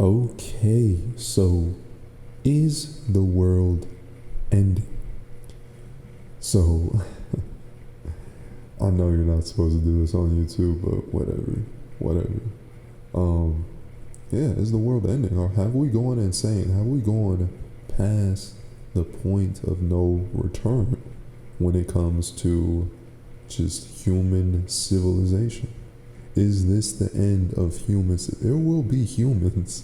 Okay, so is the world ending? So, I know you're not supposed to do this on YouTube, but whatever. Um, yeah, is the world ending? Or have we gone insane? Have we gone past the point of no return when it comes to just human civilization? Is this the end of humans? There will be humans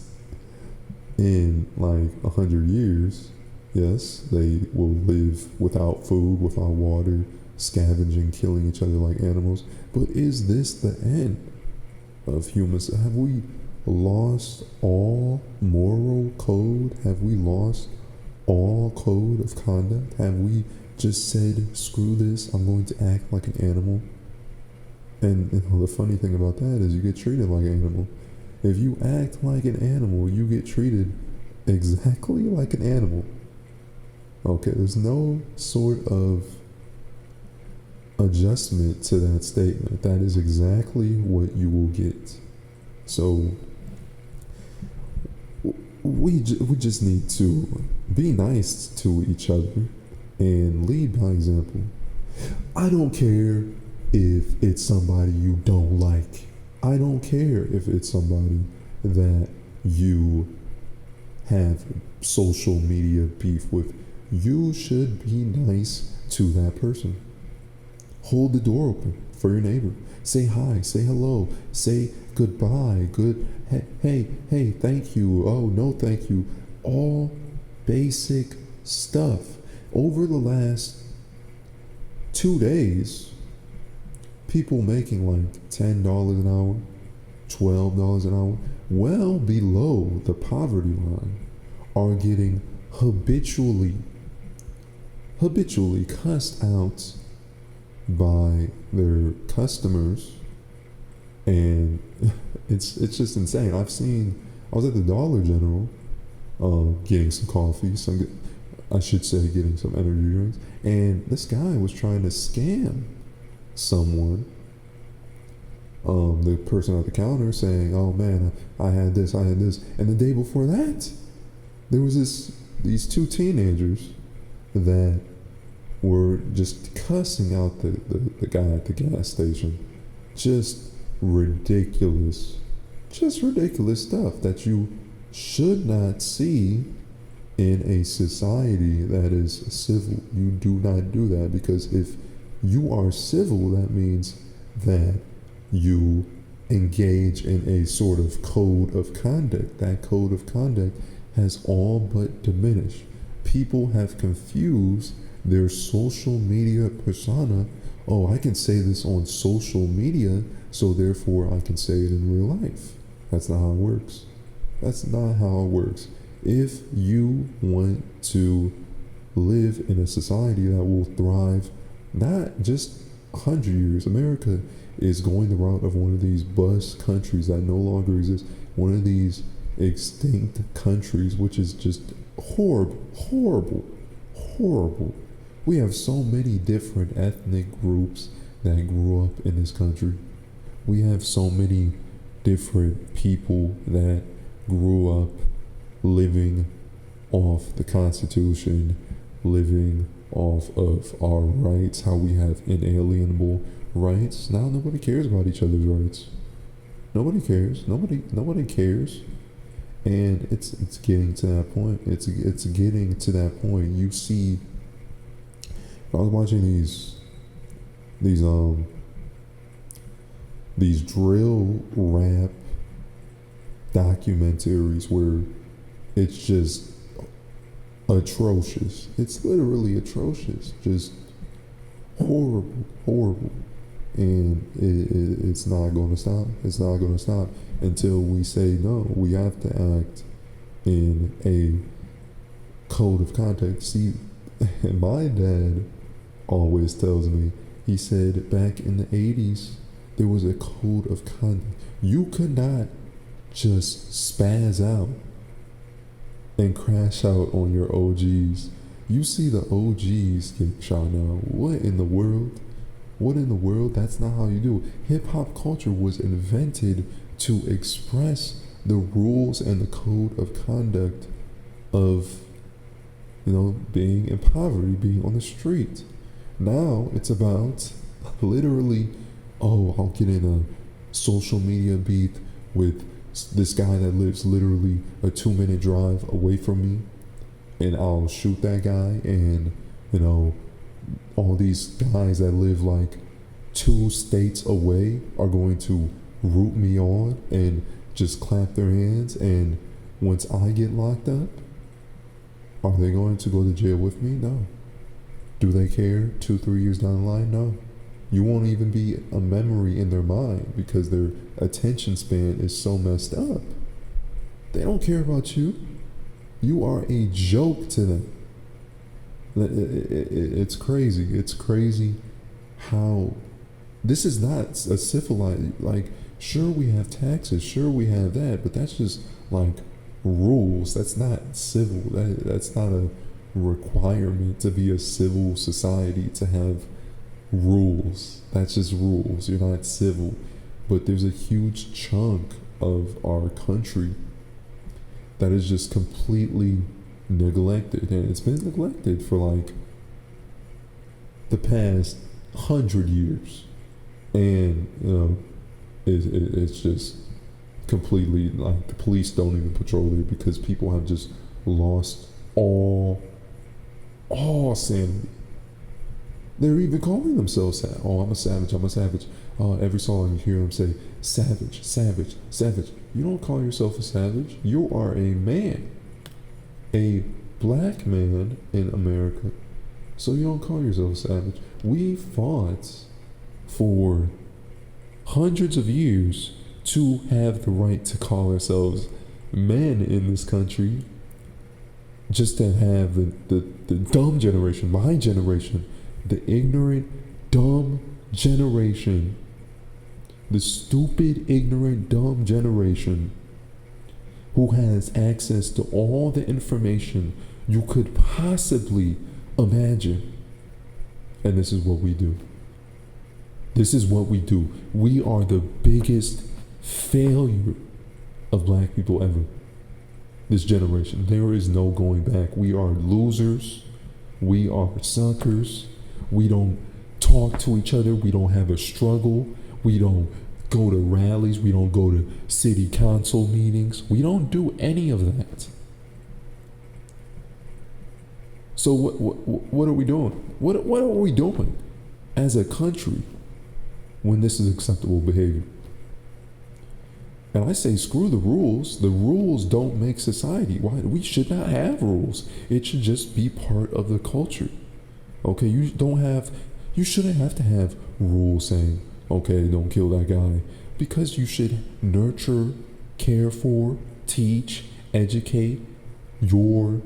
in like 100 years. Yes, they will live without food, without water, scavenging, killing each other like animals. But is this the end of humans? Have we lost all moral code? Have we lost all code of conduct? Have we just said, screw this, I'm going to act like an animal? And the funny thing about that is you get treated like an animal. If you act like an animal, you get treated exactly like an animal. Okay, there's no sort of adjustment to that statement. That is exactly what you will get. So we just need to be nice to each other and lead by example. I don't care if it's somebody you don't like. I don't care if it's somebody that you have social media beef with. You should be nice to that person. Hold the door open for your neighbor. Say hi, say hello, say goodbye, hey, thank you, oh, no, thank you. All basic stuff. Over the last 2 days, people making like $10 an hour, $12 an hour, well below the poverty line, are getting habitually cussed out by their customers, and it's just insane. I was at the Dollar General, getting some coffee, getting some energy drinks, and this guy was trying to scam someone. The person at the counter saying, "Oh man, I had this," and the day before that, there was these two teenagers that were just cussing out the guy at the gas station. Just ridiculous stuff that you should not see in a society that is civil. You do not do that, because if you are civil, that means that you engage in a sort of code of conduct. That code of conduct has all but diminished. People have confused their social media persona. Oh, I can say this on social media, so therefore I can say it in real life. That's not how it works. That's not how it works. If you want to live in a society that will thrive, not just 100 years, America is going the route of one of these bust countries that no longer exist, one of these extinct countries, which is just horrible. We have so many different ethnic groups that grew up in this country. We have so many different people that grew up living off the Constitution, living off of our rights, how we have inalienable rights. Now nobody cares about each other's rights. Nobody cares. Nobody cares. And it's getting to that point. It's getting to that point. You see, I was watching these drill rap documentaries where it's just atrocious. It's literally atrocious. Just horrible. And it's not going to stop. It's not going to stop until we say no. We have to act in a code of conduct. See, my dad always tells me, he said back in the 80s, there was a code of conduct. You could not just spaz out and crash out on your OGs. You see the OGs get shot now. What in the world? That's not how you do it. Hip hop culture was invented to express the rules and the code of conduct of, being in poverty, being on the street. Now it's about literally, oh, I'll get in a social media beef with this guy that lives literally a 2-minute drive away from me, and I'll shoot that guy, and all these guys that live like 2 states away are going to root me on and just clap their hands, and once I get locked up, are they going to go to jail with me? No. Do they care 2-3 years down the line? No. You won't even be a memory in their mind because their attention span is so messed up. They don't care about you. You are a joke to them. It's crazy. It's crazy how this is not a civilized, like, sure we have taxes, sure we have that, but that's just like rules. That's not civil. That's not a requirement to be a civil society, to have rules. That's just rules. You're not civil. But there's a huge chunk of our country that is just completely neglected, and it's been neglected for like the past 100 years, and it's just completely, like, the police don't even patrol there because people have just lost all sanity. They're even calling themselves, oh, I'm a savage, I'm a savage. Every song you hear them say, savage, savage, savage. You don't call yourself a savage. You are a man, a black man in America. So you don't call yourself a savage. We fought for hundreds of years to have the right to call ourselves men in this country, just to have the dumb generation, my generation, the ignorant, dumb generation, the stupid, ignorant, dumb generation who has access to all the information you could possibly imagine. And this is what we do. This is what we do. We are the biggest failure of black people ever. This generation. There is no going back. We are losers. We are suckers. We don't talk to each other. We don't have a struggle. We don't go to rallies. We don't go to city council meetings. We don't do any of that. So what are we doing? What are we doing as a country when this is acceptable behavior? And I say, screw the rules. The rules don't make society. Why? We should not have rules. It should just be part of the culture. Okay, you shouldn't have to have rules saying, okay, don't kill that guy, because you should nurture, care for, teach, educate your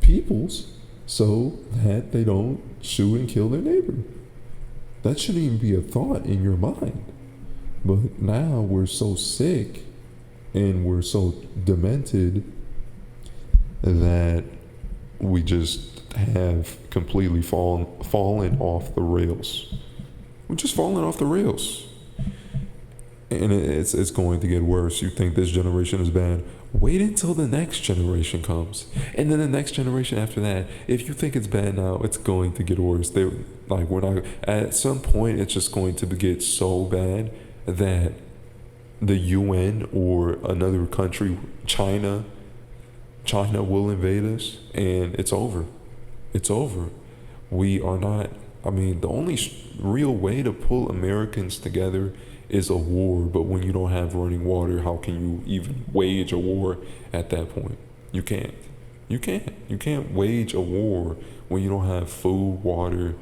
peoples so that they don't shoot and kill their neighbor. That shouldn't even be a thought in your mind. But now we're so sick and we're so demented that we just have completely fallen off the rails. We're just falling off the rails. And it's going to get worse. You think this generation is bad? Wait until the next generation comes. And then the next generation after that. If you think it's bad now, it's going to get worse. At some point, it's just going to get so bad that the UN or another country, China will invade us, and it's over. It's over. We are not, the only real way to pull Americans together is a war, but when you don't have running water, how can you even wage a war at that point? You can't. You can't wage a war when you don't have food, water.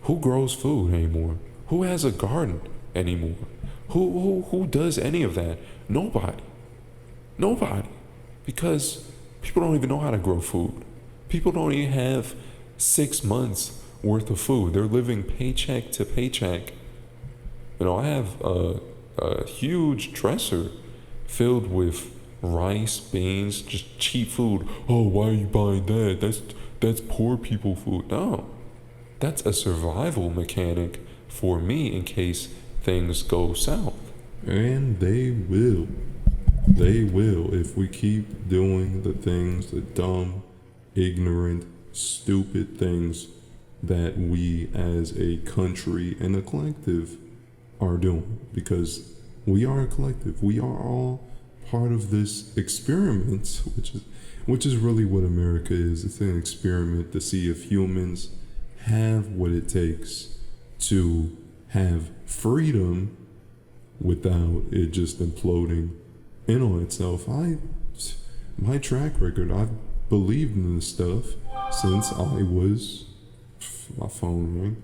Who grows food anymore? Who has a garden anymore? Who does any of that? Nobody. Because people don't even know how to grow food. People don't even have 6 months worth of food. They're living paycheck to paycheck. I have a huge dresser filled with rice, beans, just cheap food. Oh, why are you buying that? That's poor people food. No, that's a survival mechanic for me in case things go south. And they will. They will if we keep doing the things, the dumb, ignorant, stupid things that we as a country and a collective are doing. Because we are a collective. We are all part of this experiment, which is really what America is. It's an experiment to see if humans have what it takes to have freedom without it just imploding in on itself. My track record, I've believed in this stuff since I was, my phone rang,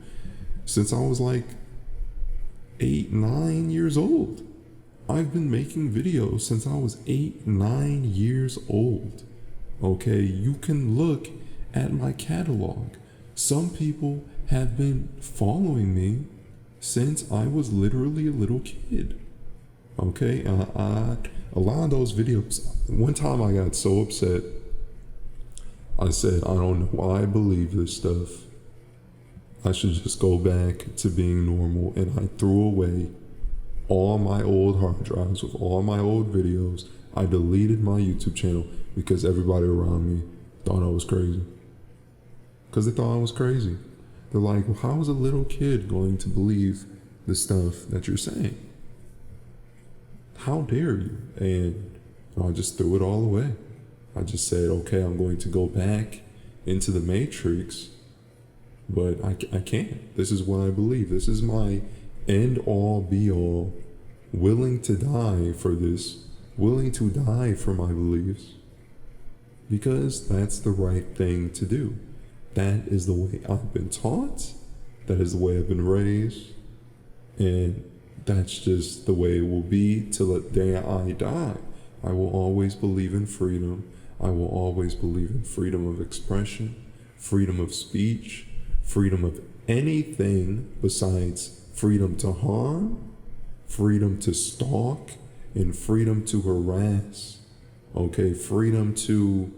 since I was like 8, 9 years old. I've been making videos since I was 8, 9 years old. Okay, you can look at my catalog. Some people have been following me since I was literally a little kid. Okay, a lot of those videos, one time I got so upset, I said, I don't know why I believe this stuff. I should just go back to being normal. And I threw away all my old hard drives with all my old videos. I deleted my YouTube channel because everybody around me thought I was crazy. Because they thought I was crazy. They're like, well, how is a little kid going to believe the stuff that you're saying? How dare you? And I just threw it all away. I just said, okay, I'm going to go back into the matrix, but I can't. This is what I believe. This is my end all be all. Willing to die for this. Willing to die for my beliefs. Because that's the right thing to do. That is the way I've been taught. That is the way I've been raised. And that's just the way it will be till the day I die. I will always believe in freedom. I will always believe in freedom of expression, freedom of speech, freedom of anything besides freedom to harm, freedom to stalk, and freedom to harass. Okay, freedom to...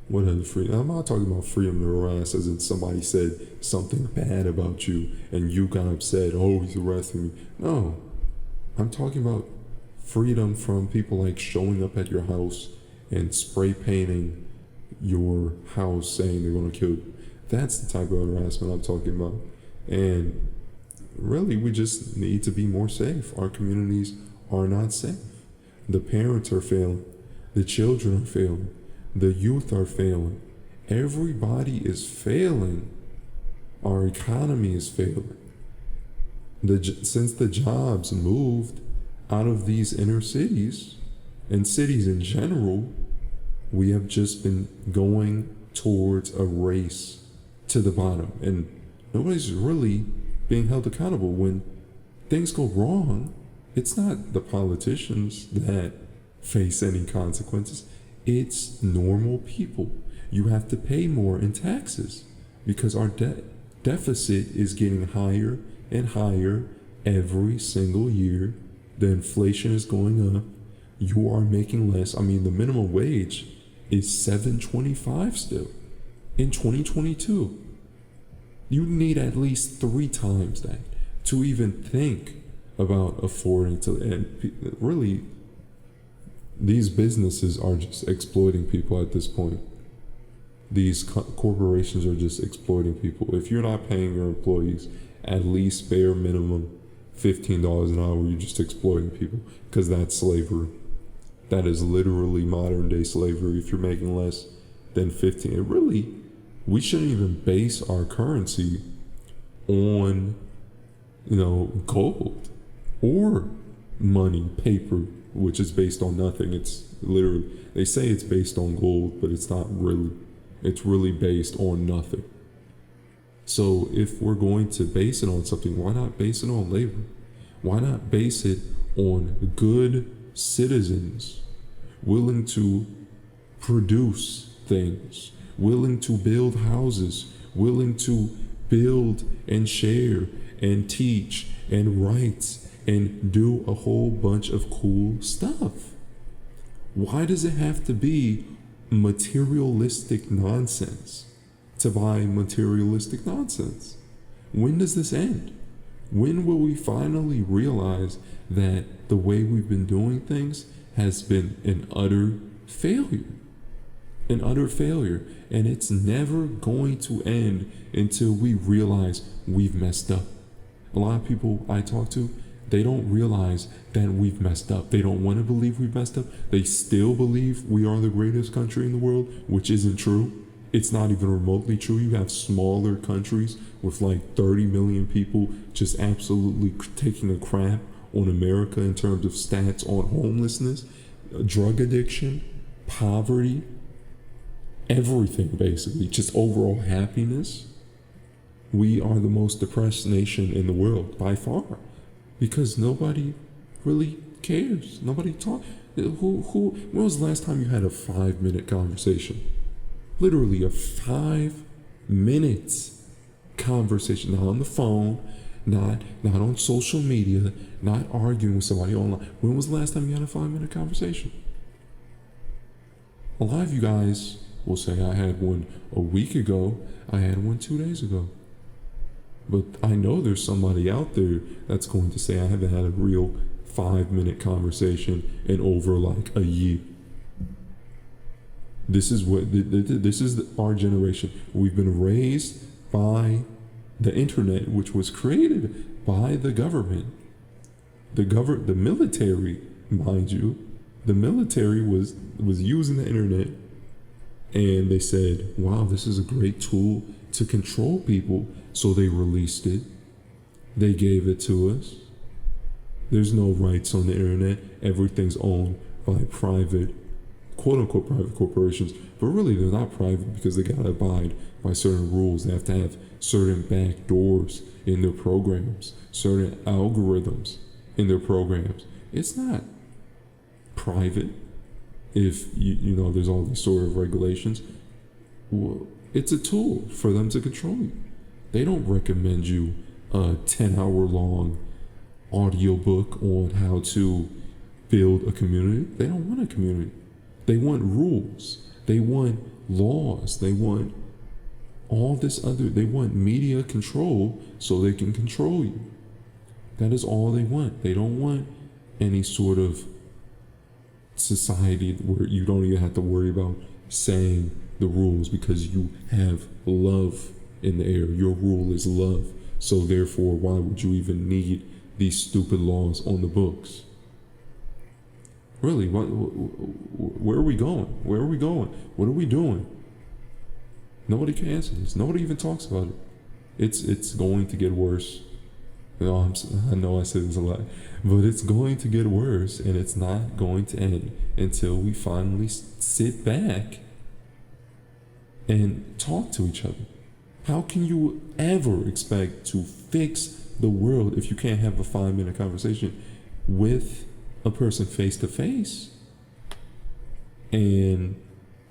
What other freedom? I'm not talking about freedom to harass as in somebody said something bad about you and you got upset, oh, he's harassing me. No, I'm talking about freedom from people like showing up at your house and spray painting your house saying they're going to kill you. That's the type of harassment I'm talking about. And really, we just need to be more safe. Our communities are not safe. The parents are failing. The children are failing. The youth are failing. Everybody is failing. Our economy is failing. Since the jobs moved out of these inner cities and cities in general, we have just been going towards a race to the bottom. And nobody's really being held accountable. When things go wrong, it's not the politicians that face any consequences. It's normal people. You have to pay more in taxes because our deficit is getting higher and higher every single year. The inflation is going up. You are making less. I mean, the minimum wage is $7.25 still in 2022. You need at least 3 times that to even think about affording to. And really, these businesses are just exploiting people at this point. These corporations are just exploiting people. If you're not paying your employees at least bare minimum $15 an hour, you're just exploiting people, because that's slavery. That is literally modern day slavery. If you're making less than 15, it really, we shouldn't even base our currency on, gold or money, paper, which is based on nothing. It's literally, they say it's based on gold, but it's not really. It's really based on nothing. So if we're going to base it on something, why not base it on labor? Why not base it on good citizens willing to produce things, willing to build houses, willing to build and share and teach and write and do a whole bunch of cool stuff? Why does it have to be materialistic nonsense to buy materialistic nonsense? When does this end? When will we finally realize that the way we've been doing things has been an utter failure? An utter failure. And it's never going to end until we realize we've messed up. A lot of people I talk to, they don't realize that we've messed up. They don't want to believe we've messed up. They still believe we are the greatest country in the world, which isn't true. It's not even remotely true. You have smaller countries with like 30 million people just absolutely taking a crap on America in terms of stats on homelessness, drug addiction, poverty, everything basically, just overall happiness. We are the most depressed nation in the world by far because nobody really cares. Nobody talks. When was the last time you had a 5-minute conversation? Literally a 5 minutes conversation, not on the phone, not on social media, not arguing with somebody online. When was the last time you had a 5-minute conversation? A lot of you guys will say, I had one a week ago, I had one 2 days ago. But I know there's somebody out there that's going to say, I haven't had a real 5-minute conversation in over like a year. This is our generation. We've been raised by the internet, which was created by the government. The military, mind you, the military was using the internet, and they said, wow, this is a great tool to control people. So they released it. They gave it to us. There's no rights on the internet. Everything's owned by private, quote unquote private corporations, but really they're not private because they gotta abide by certain rules. They have to have certain back doors in their programs, certain algorithms in their programs. It's not private if you know there's all these sort of regulations. Well, it's a tool for them to control you. They don't recommend you a 10-hour-long audiobook on how to build a community. They don't want a community. They want rules. They want laws. They want all this other. They want media control so they can control you. That is all they want. They don't want any sort of society where you don't even have to worry about saying the rules because you have love in the air. Your rule is love. So therefore, why would you even need these stupid laws on the books? Really, where are we going? Where are we going? What are we doing? Nobody can answer this. Nobody even talks about it. It's going to get worse. I know I say this a lot, but it's going to get worse, and it's not going to end until we finally sit back and talk to each other. How can you ever expect to fix the world if you can't have a 5-minute conversation with a person face to face and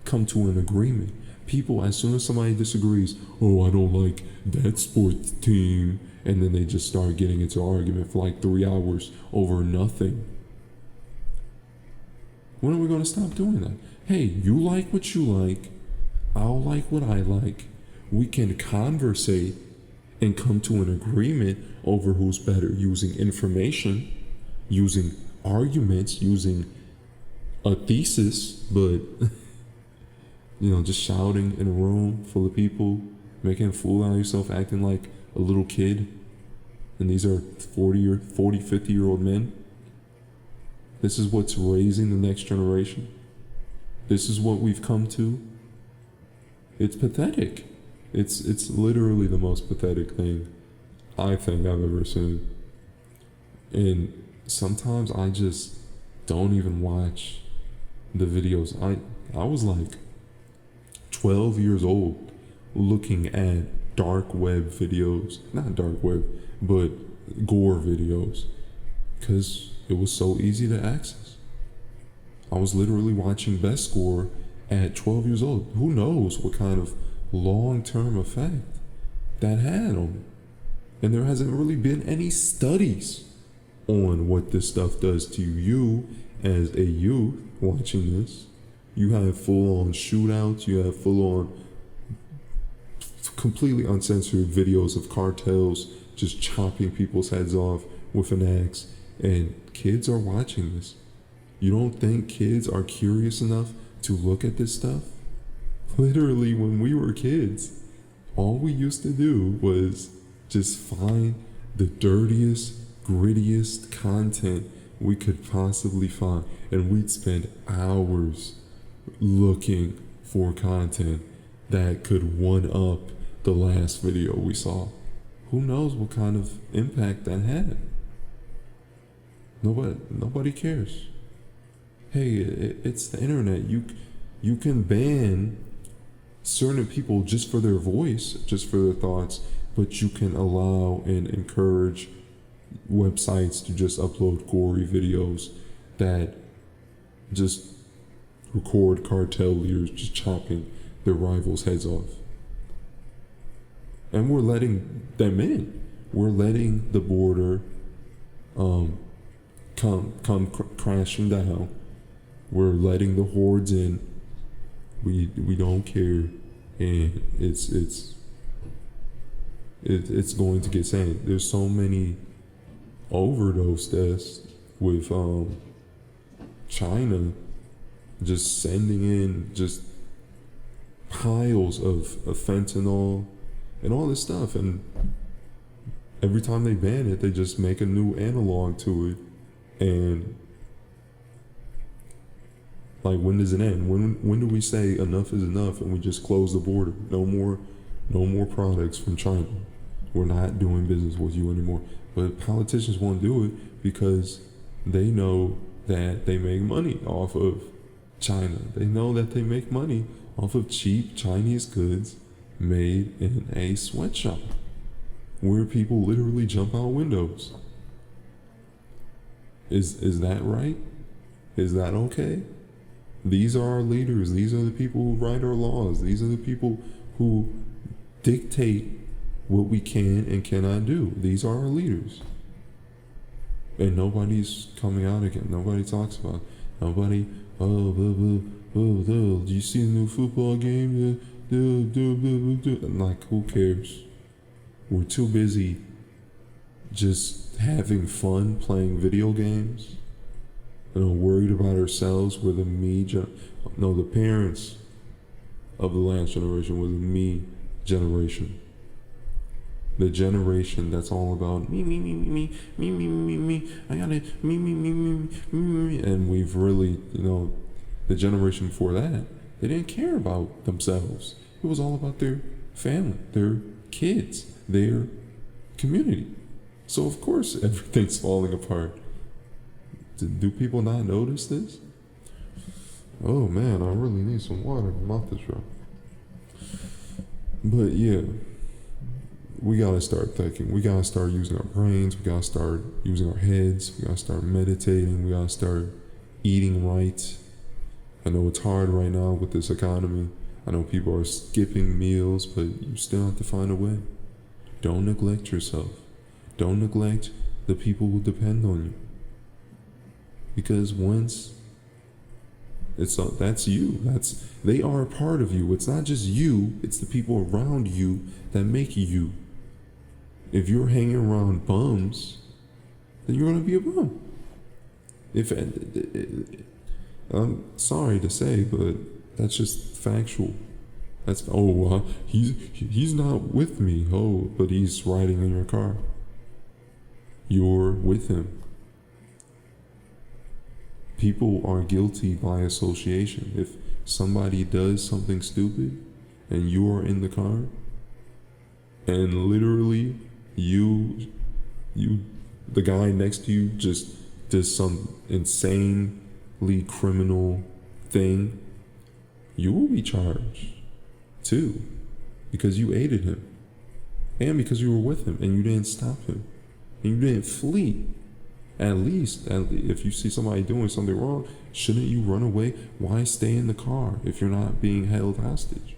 come to an agreement? People, as soon as somebody disagrees, oh, I don't like that sports team, and then they just start getting into an argument for like 3 hours over nothing. When are we going to stop doing that? Hey, you like what you like, I'll like what I like. We can conversate and come to an agreement over who's better using information, using arguments, using a thesis, but just shouting in a room full of people, making a fool out of yourself, acting like a little kid. And these are 50-year-old men. This is what's raising the next generation. This is what we've come to. It's pathetic. It's literally the most pathetic thing I think I've ever seen. And sometimes I just don't even watch the videos. I was like 12 years old looking at dark web videos, not dark web, but gore videos, because it was so easy to access. I was literally watching Best Score at 12 years old. Who knows what kind of long-term effect that had on me. And there hasn't really been any studies on what this stuff does to you as a youth watching this. You have full-on shootouts, you have full-on completely uncensored videos of cartels just chopping people's heads off with an axe. And kids are watching this. You don't think kids are curious enough to look at this stuff? Literally, when we were kids, all we used to do was just find the dirtiest, grittiest content we could possibly find. And we'd spend hours looking for content that could one up the last video we saw. Who knows what kind of impact that had? Nobody cares. Hey, it's the internet. You can ban certain people just for their voice, just for their thoughts, but you can allow and encourage websites to just upload gory videos that just record cartel leaders just chopping their rivals' heads off. And we're letting them in. We're letting the border come crashing down. We're letting the hordes in. We don't care, and it's going to get insane. There's so many overdose deaths with China just sending in just piles of fentanyl and all this stuff, and every time they ban it, they just make a new analog to it. And like, when does it end? When do we say enough is enough and we just close the border? No more products from China. We're not doing business with you anymore. But politicians won't do it because they know that they make money off of China. They know that they make money off of cheap Chinese goods made in a sweatshop where people literally jump out windows. Is that right? Is that okay? These are our leaders. These are the people who write our laws. These are the people who dictate what we can and cannot do. These are our leaders. And nobody's coming out again. Nobody talks about it. Nobody, do you see the new football game? Like, who cares? We're too busy just having fun playing video games. Worried about ourselves. We're the the parents of the last generation were the me generation. The generation that's all about me. I gotta me. And we've really, the generation before that, they didn't care about themselves. It was all about their family, their kids, their community. So of course everything's falling apart. Do people not notice this? Oh man, I really need some water. My mouth is dry. But yeah, we gotta start thinking. We gotta start using our brains. We gotta start using our heads. We gotta start meditating. We gotta start eating right. I know it's hard right now with this economy. I know people are skipping meals, but you still have to find a way. Don't neglect yourself. Don't neglect the people who depend on you. Because once that's you. They are a part of you. It's not just you, it's the people around you that make you. If you're hanging around bums, then you're gonna be a bum. I'm sorry to say, but that's just factual. That's he's not with me. But he's riding in your car. You're with him. People are guilty by association. If somebody does something stupid and you are in the car and literally the guy next to you just does some insanely criminal thing, you will be charged too, because you aided him and because you were with him and you didn't stop him and you didn't flee. At least, if you see somebody doing something wrong, shouldn't you run away? Why stay in the car if you're not being held hostage?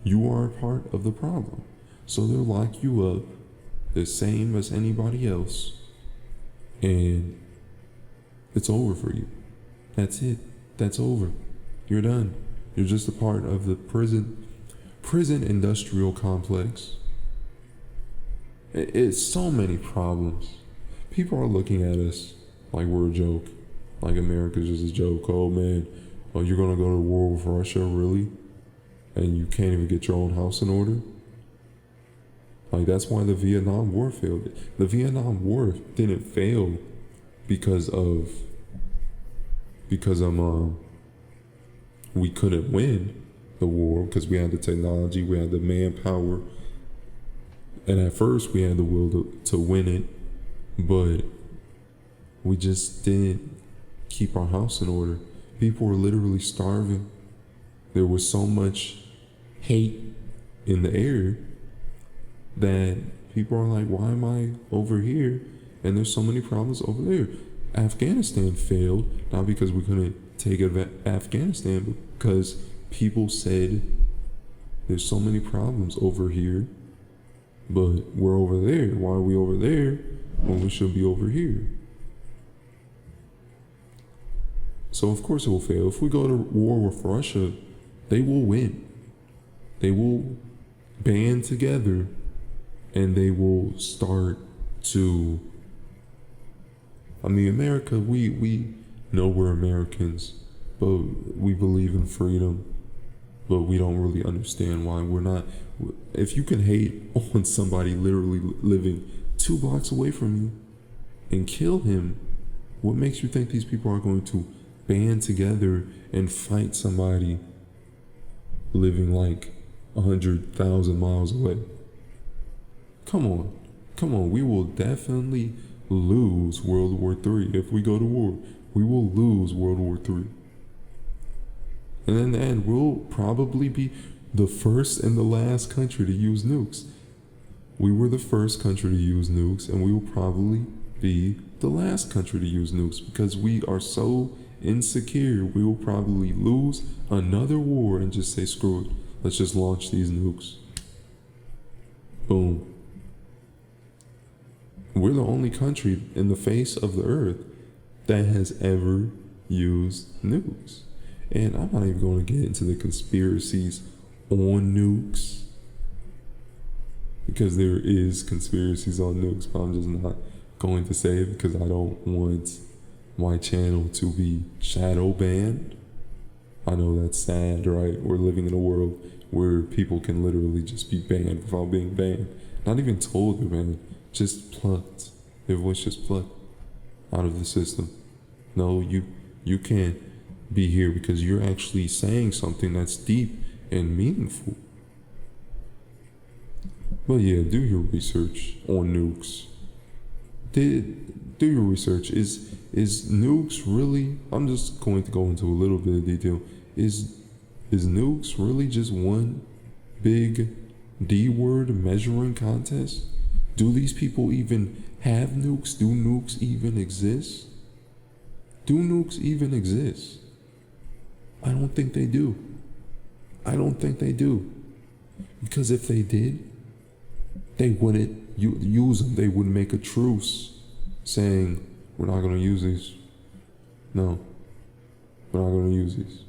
You are a part of the problem. So they'll lock you up the same as anybody else, and it's over for you. That's it. That's over. You're done. You're just a part of the prison industrial complex. It's so many problems. People are looking at us like we're a joke, like America's just a joke. Oh man, oh you're gonna go to war with Russia, really? And you can't even get your own house in order? Like that's why the Vietnam War failed. The Vietnam War didn't fail because we couldn't win the war because we had the technology, we had the manpower, and at first we had the will to win it, but we just didn't keep our house in order. People were literally starving. There was so much hate in the air that people are like, why am I over here? And there's so many problems over there. Afghanistan failed, not because we couldn't take Afghanistan, but because people said there's so many problems over here, but we're over there. Why are we over there when we should be over here? So of course it will fail. If we go to war with Russia, they will win. They will band together and they will start to, America, we know we're Americans, but we believe in freedom, but we don't really understand why we're not. If you can hate on somebody literally living 2 blocks away from you and kill him, what makes you think these people are going to band together and fight somebody living like 100,000 miles away? Come on, we will definitely lose World War III. If we go to war, we will lose World War III. And in the end, we'll probably be the first and the last country to use nukes. We were the first country to use nukes, and we will probably be the last country to use nukes because we are so insecure. We will probably lose another war and just say, screw it, let's just launch these nukes. Boom. We're the only country in the face of the earth that has ever used nukes. And I'm not even going to get into the conspiracies on nukes, because there is conspiracies on nukes, but I'm just not going to say it because I don't want my channel to be shadow banned. I know that's sad, right? We're living in a world where people can literally just be banned without being banned. Not even told they're banned, just plucked. Their voice just plucked out of the system. No, you can't be here because you're actually saying something that's deep and meaningful. But yeah, do your research on nukes. Do your research. Is nukes really? I'm just going to go into a little bit of detail. Is nukes really just one big D-word measuring contest? Do these people even have nukes? Do nukes even exist? Do nukes even exist? I don't think they do. I don't think they do. Because if they did, they wouldn't use them. They would make a truce saying, we're not going to use these. No, we're not going to use these.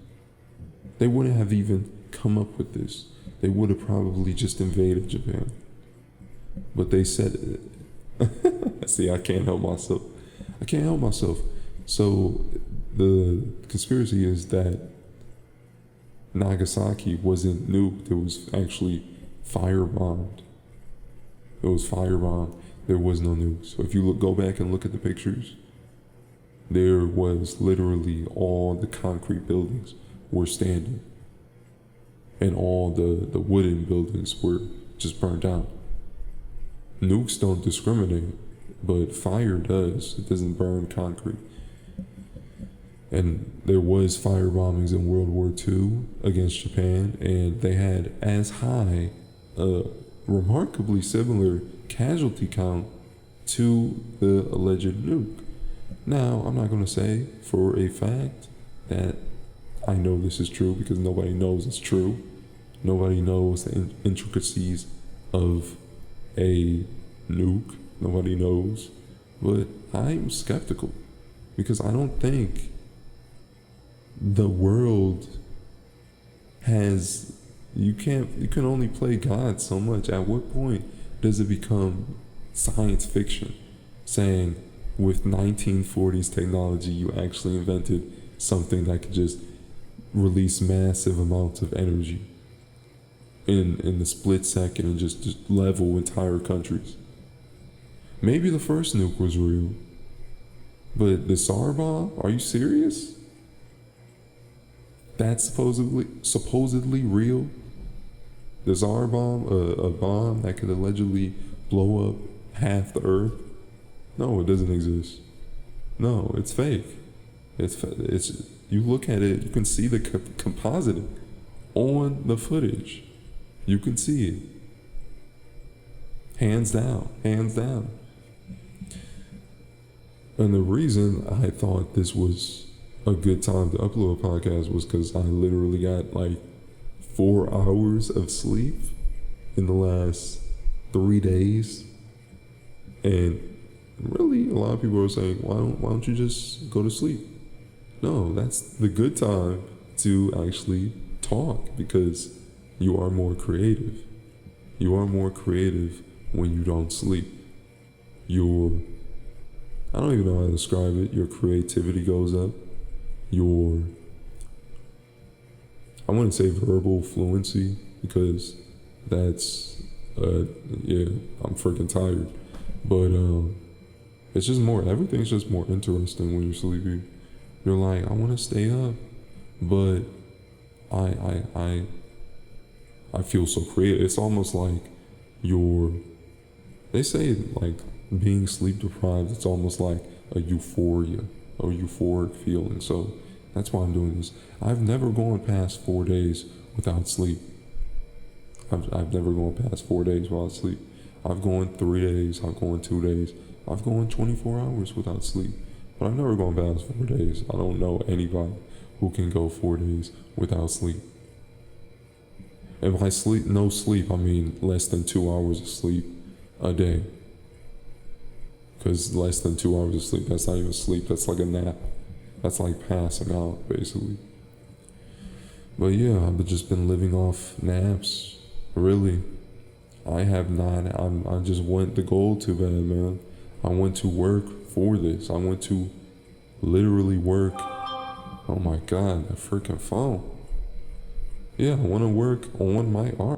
They wouldn't have even come up with this. They would have probably just invaded Japan. But they said, see, I can't help myself. So the conspiracy is that Nagasaki wasn't nuked. It was actually firebombed. It was firebombed. There was no nuke. So if you go back and look at the pictures, there was literally all the concrete buildings were standing. And all the wooden buildings were just burnt out. Nukes don't discriminate, but fire does. It doesn't burn concrete. And there was fire bombings in World War II against Japan, and they had as high a remarkably similar casualty count to the alleged nuke. Now, I'm not going to say for a fact that I know this is true, because nobody knows it's true. Nobody knows the intricacies of a nuke. Nobody knows. But I'm skeptical, because I don't think the world has, you can only play God so much. At what point does it become science fiction, saying with 1940s technology, you actually invented something that could just release massive amounts of energy in the split second and just level entire countries. Maybe the first nuke was real, but the Tsar bomb? Are you serious? That's supposedly real? The Tsar bomb, a bomb that could allegedly blow up half the Earth? No, it doesn't exist. No, it's fake. It's you look at it, you can see the compositing on the footage. You can see it. Hands down, hands down. And the reason I thought this was a good time to upload a podcast was because I literally got like 4 hours of sleep in the last 3 days. And really, a lot of people are saying, why don't you just go to sleep? No, that's the good time to actually talk, because you are more creative. You are more creative when you don't sleep. I don't even know how to describe it. Your creativity goes up. I wouldn't say verbal fluency, because that's, yeah, I'm freaking tired. But it's just everything's just more interesting when you're sleepy. You're like, I want to stay up, but I feel so creative. It's almost like they say like being sleep deprived, it's almost like a euphoric feeling. So that's why I'm doing this. I've never gone past 4 days without sleep. I've never gone past 4 days without sleep. I've gone 3 days, I've gone 2 days, I've gone 24 hours without sleep. But I've never gone past 4 days. I don't know anybody who can go 4 days without sleep. And by no sleep, I mean less than 2 hours of sleep a day. Because less than 2 hours of sleep, that's not even sleep, that's like a nap. That's like passing out, basically. But yeah, I've just been living off naps, really. I have not, I just went to goal too bad, man. I went to work for this. I went to literally work. Oh my God, that freaking phone. Yeah, I want to work on my art.